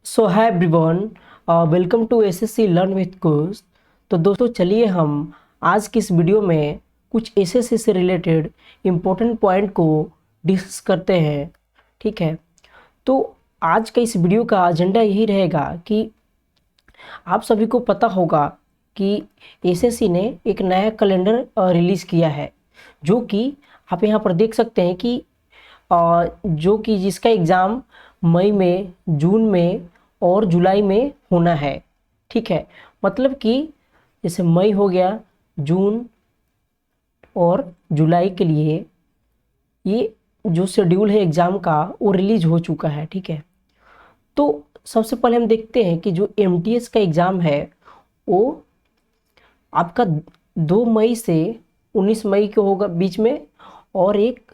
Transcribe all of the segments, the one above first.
So hi everyone, welcome to SSC learn with course. तो दोस्तों चलिए हम आज की इस वीडियो में कुछ एसएससी से रिलेटेड इम्पोर्टेंट पॉइंट को डिस्कस करते हैं। ठीक है, तो आज का इस वीडियो का एजेंडा यही रहेगा कि आप सभी को पता होगा कि एसएससी ने एक नया कैलेंडर रिलीज़ किया है, जो कि आप यहाँ पर देख सकते हैं कि जो कि जिसका एग्ज़ाम मई में, जून में और जुलाई में होना है। ठीक है, मतलब कि जैसे मई हो गया, जून और जुलाई के लिए ये जो शेड्यूल है एग्ज़ाम का वो रिलीज हो चुका है। ठीक है, तो सबसे पहले हम देखते हैं कि जो एमटीएस का एग्ज़ाम है वो आपका 2 मई से 19 मई को होगा बीच में, और एक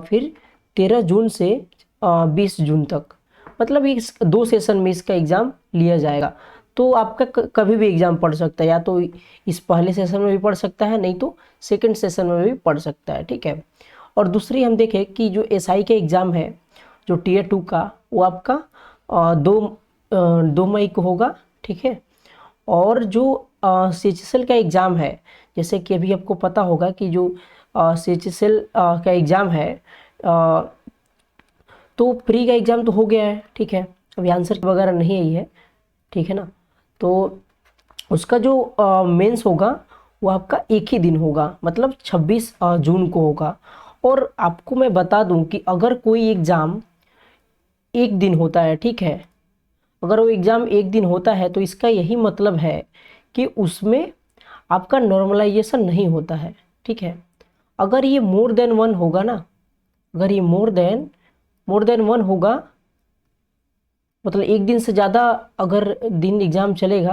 फिर 13 जून से 20 जून तक, मतलब इस 2 सेशन में इसका एग्ज़ाम लिया जाएगा। तो आपका कभी भी एग्ज़ाम पढ़ सकता है, या तो इस पहले सेशन में भी पढ़ सकता है, नहीं तो सेकंड सेशन में भी पढ़ सकता है। ठीक है, और दूसरी हम देखें कि जो एसआई का एग्ज़ाम है, जो टीयर 2 का, वो आपका 2 मई को होगा। ठीक है, और जो सीएचएसएल का एग्ज़ाम है, जैसे कि अभी आपको पता होगा कि जो सीएचएसएल का एग्ज़ाम है, तो प्री का एग्ज़ाम तो हो गया है। ठीक है, अभी आंसर वगैरह नहीं आई है। ठीक है ना, तो उसका जो मेंस होगा वो आपका एक ही दिन होगा, मतलब 26 जून को होगा। और आपको मैं बता दूं कि अगर कोई एग्ज़ाम एक दिन होता है, ठीक है, अगर वो एग्ज़ाम एक दिन होता है तो इसका यही मतलब है कि उसमें आपका नॉर्मलाइजेशन नहीं होता है। ठीक है, अगर ये मोर देन वन होगा ना, अगर ये मोर देन वन होगा, मतलब एक दिन से ज़्यादा अगर दिन एग्ज़ाम चलेगा,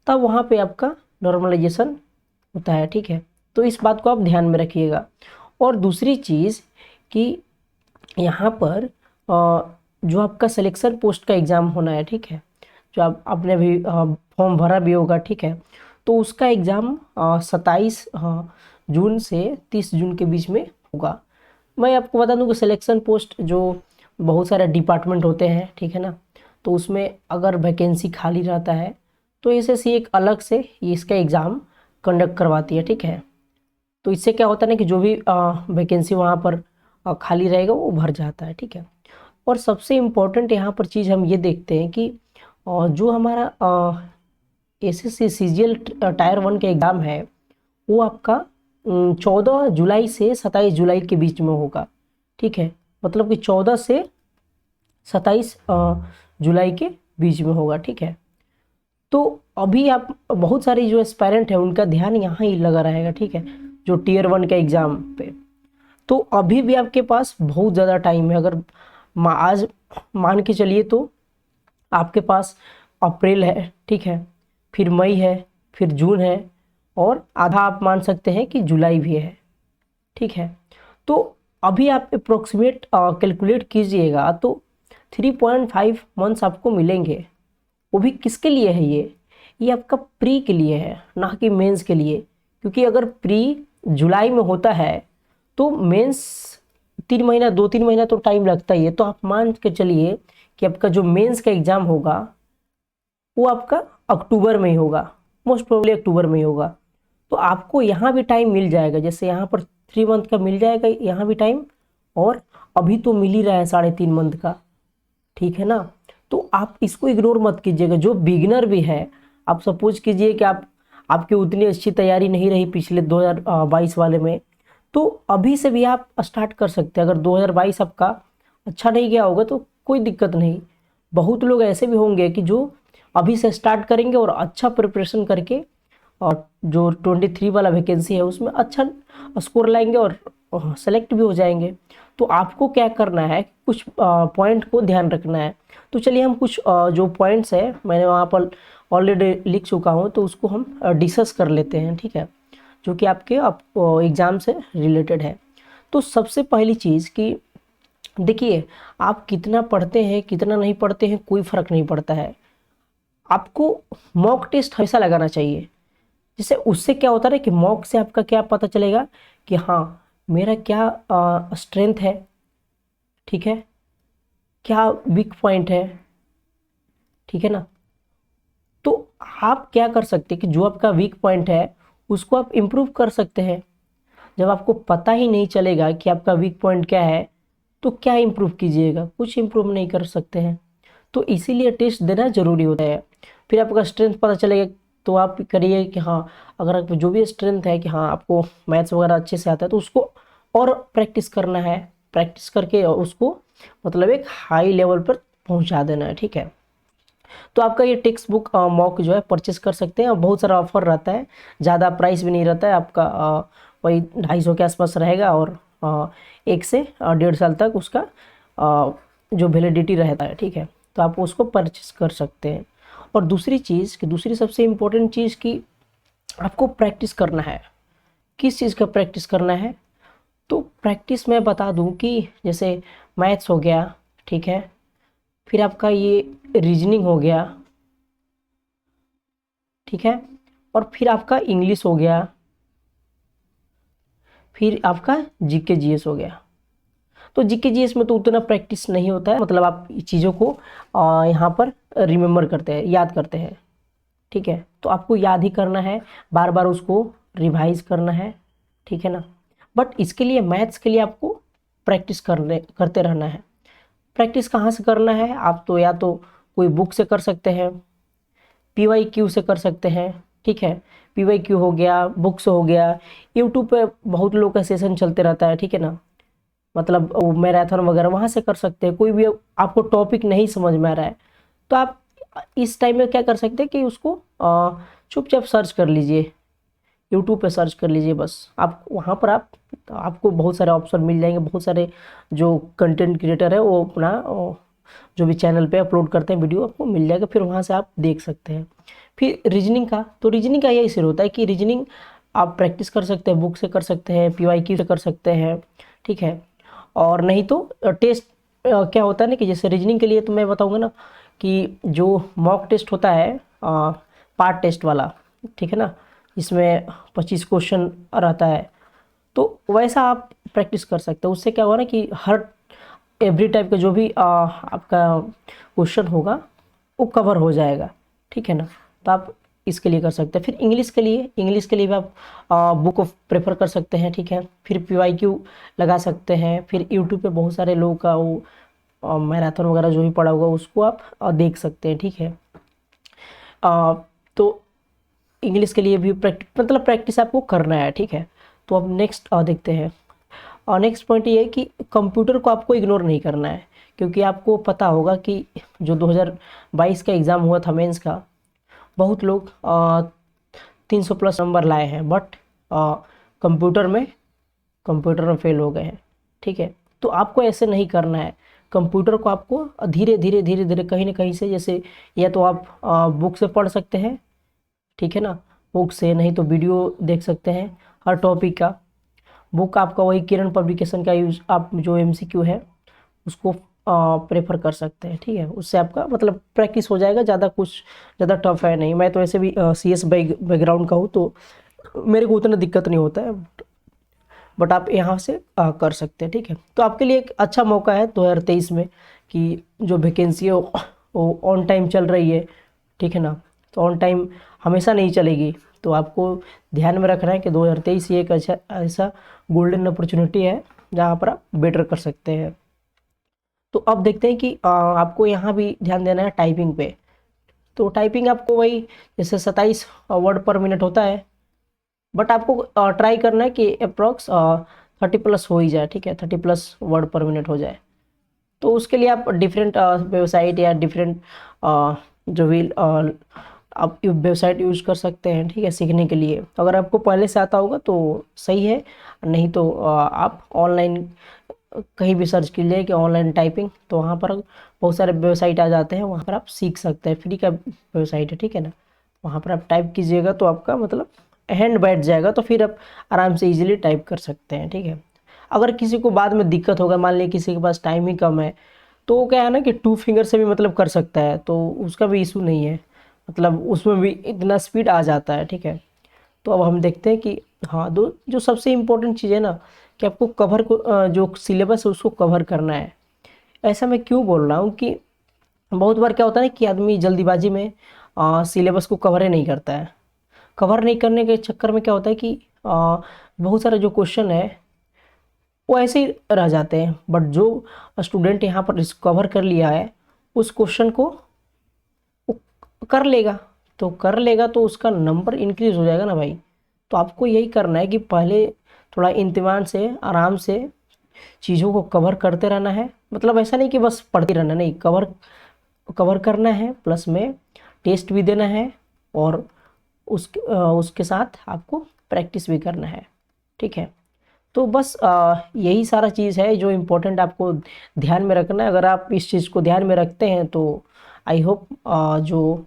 तब वहाँ पे आपका नॉर्मलाइजेशन होता है। ठीक है, तो इस बात को आप ध्यान में रखिएगा। और दूसरी चीज़ कि यहाँ पर जो आपका सिलेक्शन पोस्ट का एग्ज़ाम होना है, ठीक है, जो आपने भी फॉर्म भरा भी होगा, ठीक है, तो उसका एग्ज़ाम 27 जून से 30 जून के बीच में होगा। मैं आपको बता दूं कि सिलेक्शन पोस्ट जो बहुत सारे डिपार्टमेंट होते हैं, ठीक है ना, तो उसमें अगर वैकेंसी खाली रहता है तो एसएससी एक अलग से ये इसका एग्ज़ाम कंडक्ट करवाती है। ठीक है, तो इससे क्या होता है ना कि जो भी वैकेंसी वहाँ पर खाली रहेगा वो भर जाता है। ठीक है, और सबसे इम्पोर्टेंट यहाँ पर चीज़ हम ये देखते हैं कि जो हमारा एसएससी सीजीएल टायर 1 का एग्ज़ाम है वो आपका 14 जुलाई से 27 जुलाई के बीच में होगा। ठीक है, मतलब कि 14 से 27 जुलाई के बीच में होगा। ठीक है, तो अभी आप बहुत सारी जो एस्पायरेंट है उनका ध्यान यहाँ ही लगा रहेगा। ठीक है, जो टीयर 1 का एग्ज़ाम पे, तो अभी भी आपके पास बहुत ज़्यादा टाइम है। अगर आज मान के चलिए तो आपके पास अप्रैल है, ठीक है, फिर मई है, फिर जून है, और आधा आप मान सकते हैं कि जुलाई भी है। ठीक है, तो अभी आप अप्रोक्सीमेट कैलकुलेट कीजिएगा तो 3.5 मंथ्स आपको मिलेंगे। वो भी किसके लिए है? ये आपका प्री के लिए है, ना कि मेंस के लिए। क्योंकि अगर प्री जुलाई में होता है तो मेंस 3 महीना, 2-3 महीना तो टाइम लगता ही है। तो आप मान के चलिए कि आपका जो मेंस का एग्ज़ाम होगा वो आपका अक्टूबर में ही होगा, मोस्ट प्रोबेबली अक्टूबर में ही होगा। तो आपको यहाँ भी टाइम मिल जाएगा, जैसे यहाँ पर 3 मंथ का मिल जाएगा यहाँ भी टाइम, और अभी तो मिल ही रहा है 3.5 मंथ का। ठीक है ना, तो आप इसको इग्नोर मत कीजिएगा। जो बिगिनर भी है, आप सपोज कीजिए कि आपकी उतनी अच्छी तैयारी नहीं रही पिछले 2022 वाले में, तो अभी से भी आप स्टार्ट कर सकते हैं। अगर 2022 आपका अच्छा नहीं गया होगा तो कोई दिक्कत नहीं। बहुत लोग ऐसे भी होंगे कि जो अभी से स्टार्ट करेंगे और अच्छा प्रिपरेशन करके, और जो 23 वाला वैकेंसी है उसमें अच्छा स्कोर लाएंगे और सेलेक्ट भी हो जाएंगे। तो आपको क्या करना है, कुछ पॉइंट को ध्यान रखना है। तो चलिए हम कुछ जो पॉइंट्स है मैंने वहाँ पर ऑलरेडी लिख चुका हूँ, तो उसको हम डिस्कस कर लेते हैं। ठीक है, जो कि आपके एग्ज़ाम से रिलेटेड है। तो सबसे पहली चीज़ कि देखिए, आप कितना पढ़ते हैं कितना नहीं पढ़ते हैं कोई फ़र्क नहीं पड़ता है। आपको मॉक टेस्ट हमेशा लगाना चाहिए। जैसे उससे क्या होता है ना कि मॉक से आपका क्या पता चलेगा कि हाँ, मेरा क्या स्ट्रेंथ है, ठीक है, क्या वीक पॉइंट है, ठीक है ना। तो आप क्या कर सकते हैं कि जो आपका वीक पॉइंट है उसको आप इम्प्रूव कर सकते हैं। जब आपको पता ही नहीं चलेगा कि आपका वीक पॉइंट क्या है तो क्या इम्प्रूव कीजिएगा, कुछ इम्प्रूव नहीं कर सकते हैं। तो इसीलिए टेस्ट देना ज़रूरी होता है। फिर आपका स्ट्रेंथ पता चलेगा तो आप करिए कि हाँ, अगर आप जो भी स्ट्रेंथ है कि हाँ आपको मैथ्स वगैरह अच्छे से आता है तो उसको और प्रैक्टिस करना है, प्रैक्टिस करके उसको मतलब एक हाई लेवल पर पहुंचा देना है, ठीक है। तो आपका ये टेक्स्ट बुक मॉक जो है परचेस कर सकते हैं और बहुत सारा ऑफर रहता है, ज़्यादा प्राइस भी नहीं रहता है आपका, वही 250 के आसपास रहेगा और 1 से 1.5 साल तक उसका जो वैलिडिटी रहता है, ठीक है। तो आप उसको परचेस कर सकते हैं। और दूसरी चीज़ कि दूसरी सबसे इम्पोर्टेंट चीज़ कि आपको प्रैक्टिस करना है। किस चीज़ का प्रैक्टिस करना है? तो प्रैक्टिस मैं बता दूं कि जैसे मैथ्स हो गया, ठीक है, फिर आपका ये रीजनिंग हो गया, ठीक है, और फिर आपका इंग्लिश हो गया, फिर आपका जीके जीएस हो गया। तो जीके जीएस में तो उतना प्रैक्टिस नहीं होता है, मतलब आप चीज़ों को यहाँ पर रिमेम्बर करते हैं, याद करते हैं, ठीक है। तो आपको याद ही करना है, बार बार उसको रिवाइज करना है, ठीक है ना। बट इसके लिए मैथ्स के लिए आपको प्रैक्टिस करते रहना है। प्रैक्टिस कहाँ से करना है? आप तो या तो कोई बुक से कर सकते हैं, पीवाईक्यू से कर सकते हैं, ठीक है। पीवाईक्यू हो गया, बुक से हो गया, यूट्यूब पे बहुत लोग का सेशन चलते रहता है, ठीक है ना, मतलब वो मैराथन वगैरह वहाँ से कर सकते हैं। कोई भी आपको टॉपिक नहीं समझ में आ रहा है तो आप इस टाइम में क्या कर सकते हैं कि उसको चुपचाप सर्च कर लीजिए, यूट्यूब पे सर्च कर लीजिए बस। आप वहाँ पर आपको बहुत सारे ऑप्शन मिल जाएंगे, बहुत सारे जो कंटेंट क्रिएटर है वो अपना जो भी चैनल पे अपलोड करते हैं वीडियो आपको मिल जाएगा, फिर वहाँ से आप देख सकते हैं। फिर रीजनिंग का, तो रीजनिंग का यही सिर होता है कि रीजनिंग आप प्रैक्टिस कर सकते हैं, बुक से कर सकते हैं, पीवाईक्यू से कर सकते हैं, ठीक है। और नहीं तो टेस्ट क्या होता है ना कि जैसे रीजनिंग के लिए तो मैं बताऊंगा ना कि जो मॉक टेस्ट होता है पार्ट टेस्ट वाला, ठीक है ना, इसमें 25 क्वेश्चन रहता है, तो वैसा आप प्रैक्टिस कर सकते हो। उससे क्या होगा ना कि हर एवरी टाइप का जो भी आपका क्वेश्चन होगा वो कवर हो जाएगा, ठीक है ना। तो आप इसके लिए कर सकते हैं। फिर इंग्लिश के लिए भी आप बुक को प्रेफर कर सकते हैं, ठीक है। फिर पीवाईक्यू लगा सकते हैं, फिर यूट्यूब पे बहुत सारे लोगों का वो मैराथन वगैरह जो भी पड़ा होगा उसको आप देख सकते हैं, ठीक है। तो इंग्लिश के लिए भी मतलब प्रैक्टिस आपको करना है, ठीक है। तो अब नेक्स्ट देखते हैं। और नेक्स्ट पॉइंट ये है कि कंप्यूटर को आपको इग्नोर नहीं करना है, क्योंकि आपको पता होगा कि जो 2022 का एग्ज़ाम हुआ था मेंस का, बहुत लोग 300 प्लस नंबर लाए हैं, बट कंप्यूटर में कंप्यूटर में फेल हो गए हैं, ठीक है। तो आपको ऐसे नहीं करना है। कंप्यूटर को आपको धीरे धीरे धीरे धीरे कहीं ना कहीं से, जैसे या तो आप बुक से पढ़ सकते हैं, ठीक है ना, बुक से, नहीं तो वीडियो देख सकते हैं हर टॉपिक का। बुक आपका वही किरण पब्लिकेशन का यूज, आप जो एमसीक्यू है उसको प्रेफर कर सकते हैं, ठीक है। उससे आपका मतलब प्रैक्टिस हो जाएगा, ज़्यादा कुछ ज़्यादा टफ है नहीं। मैं तो ऐसे भी सीएस बैकग्राउंड का हूँ तो मेरे को उतना दिक्कत नहीं होता है, बट आप यहाँ से कर सकते हैं, ठीक है। तो आपके लिए एक अच्छा मौका है 2023 में कि जो वैकेंसी है वो ऑन टाइम चल रही है, ठीक है ना। तो ऑन टाइम हमेशा नहीं चलेगी, तो आपको ध्यान में रखना है कि 2023 ये एक अच्छा ऐसा गोल्डन अपॉर्चुनिटी है जहाँ पर आप बेटर कर सकते हैं। तो अब देखते हैं कि आपको यहाँ भी ध्यान देना है टाइपिंग पे। तो टाइपिंग आपको वही जैसे 27 वर्ड पर मिनट होता है, बट आपको ट्राई करना है कि अप्रॉक्स 30 प्लस हो ही जाए, ठीक है, 30 प्लस वर्ड पर मिनट हो जाए। तो उसके लिए आप डिफरेंट वेबसाइट या डिफरेंट जो भी आप वेबसाइट यूज कर सकते हैं, ठीक है, सीखने के लिए। अगर आपको पहले से आता होगा तो सही है, नहीं तो आप ऑनलाइन कहीं भी सर्च कीजिए कि ऑनलाइन टाइपिंग, तो वहाँ पर बहुत सारे वेबसाइट आ जाते हैं, वहाँ पर आप सीख सकते हैं, फ्री का वेबसाइट है, ठीक है ना। वहाँ पर आप टाइप कीजिएगा तो आपका मतलब हैंड बैठ जाएगा, तो फिर आप आराम से इजीली टाइप कर सकते हैं, ठीक है। अगर किसी को बाद में दिक्कत होगा, मान लीजिए किसी के पास टाइम ही कम है, तो क्या है ना कि 2 फिंगर से भी मतलब कर सकता है, तो उसका भी इशू नहीं है, मतलब उसमें भी इतना स्पीड आ जाता है, ठीक है। तो अब हम देखते हैं कि हाँ, दो जो सबसे इम्पोर्टेंट चीज़ है ना कि आपको जो सिलेबस है उसको कवर करना है। ऐसा मैं क्यों बोल रहा हूँ कि बहुत बार क्या होता है ना कि आदमी जल्दीबाजी में सिलेबस को कवर ही नहीं करता है। कवर नहीं करने के चक्कर में क्या होता है कि बहुत सारे जो क्वेश्चन है वो ऐसे ही रह जाते हैं। बट जो स्टूडेंट यहाँ पर कवर कर लिया है उस क्वेश्चन को वो कर लेगा, तो कर लेगा तो उसका नंबर इंक्रीज हो जाएगा ना भाई। तो आपको यही करना है कि पहले थोड़ा इत्मीनान से आराम से चीज़ों को कवर करते रहना है। मतलब ऐसा नहीं कि बस पढ़ते रहना, नहीं, कवर कवर करना है, प्लस में टेस्ट भी देना है, और उसके साथ आपको प्रैक्टिस भी करना है। ठीक है, तो बस यही सारा चीज़ है जो इम्पोर्टेंट आपको ध्यान में रखना है। अगर आप इस चीज़ को ध्यान में रखते हैं तो आई होप जो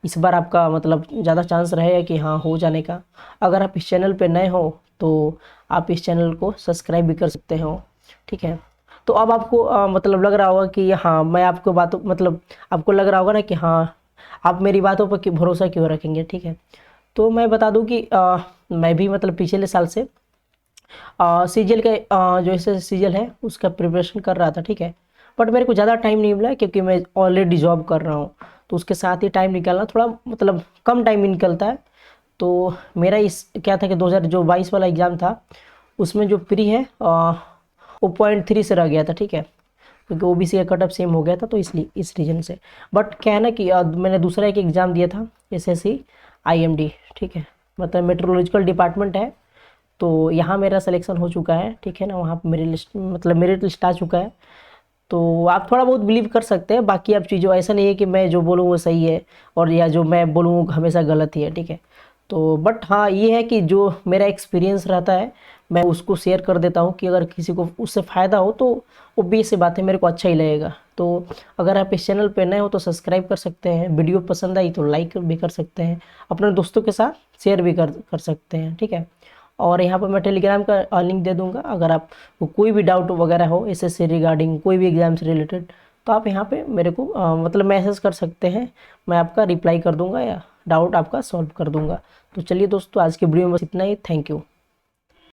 इस बार आपका मतलब ज़्यादा चांस रहेगा कि हाँ हो जाने का। अगर आप इस चैनल पे नए हो तो आप इस चैनल को सब्सक्राइब भी कर सकते हो। ठीक है, तो अब आपको मतलब लग रहा होगा कि हाँ मैं आपको बातों मतलब आपको लग रहा होगा ना कि हाँ आप मेरी बातों पर भरोसा क्यों रखेंगे। ठीक है, तो मैं बता दूं कि मैं भी मतलब पिछले साल से सीजीएल का जो ऐसे सीजीएल है उसका प्रिपरेशन कर रहा था। ठीक है, बट मेरे को ज़्यादा टाइम नहीं मिला क्योंकि मैं ऑलरेडी जॉब कर रहा हूँ, तो उसके साथ ही टाइम निकालना थोड़ा मतलब कम टाइम निकलता है। तो मेरा इस क्या था कि 2022 वाला एग्ज़ाम था उसमें जो प्री है वो 0.3 से रह गया था। ठीक है, क्योंकि ओबीसी का कट ऑफ सेम हो गया था, तो इसलिए इस रीजन से। बट क्या है ना कि मैंने दूसरा एक एग्ज़ाम दिया था एसएससी आईएमडी। ठीक है, मतलब मेट्रोलॉजिकल डिपार्टमेंट है, तो यहाँ मेरा सिलेक्शन हो चुका है। ठीक है ना, वहाँ पर मेरी लिस्ट मतलब मेरिट लिस्ट आ चुका है। तो आप थोड़ा बहुत बिलीव कर सकते हैं, बाकी आप चीज़ों ऐसा नहीं है कि मैं जो बोलूँ वो सही है और या जो मैं बोलूँ वो हमेशा गलत ही है। ठीक है, तो बट हाँ ये है कि जो मेरा एक्सपीरियंस रहता है मैं उसको शेयर कर देता हूँ कि अगर किसी को उससे फ़ायदा हो तो obvious सी बात है मेरे को अच्छा ही लगेगा। तो अगर आप इस चैनल पे नए हो तो सब्सक्राइब कर सकते हैं, वीडियो पसंद आई तो लाइक भी कर सकते हैं, अपने दोस्तों के साथ शेयर भी कर सकते हैं। ठीक है, और यहाँ पर मैं टेलीग्राम का लिंक दे दूँगा। अगर आप को कोई भी डाउट वगैरह हो एसएससी रिगार्डिंग कोई भी एग्ज़ाम से रिलेटेड तो आप यहाँ पे मेरे को मतलब मैसेज कर सकते हैं, मैं आपका रिप्लाई कर दूँगा या डाउट आपका सॉल्व कर दूँगा। तो चलिए दोस्तों आज की वीडियो में बस इतना ही। Thank you.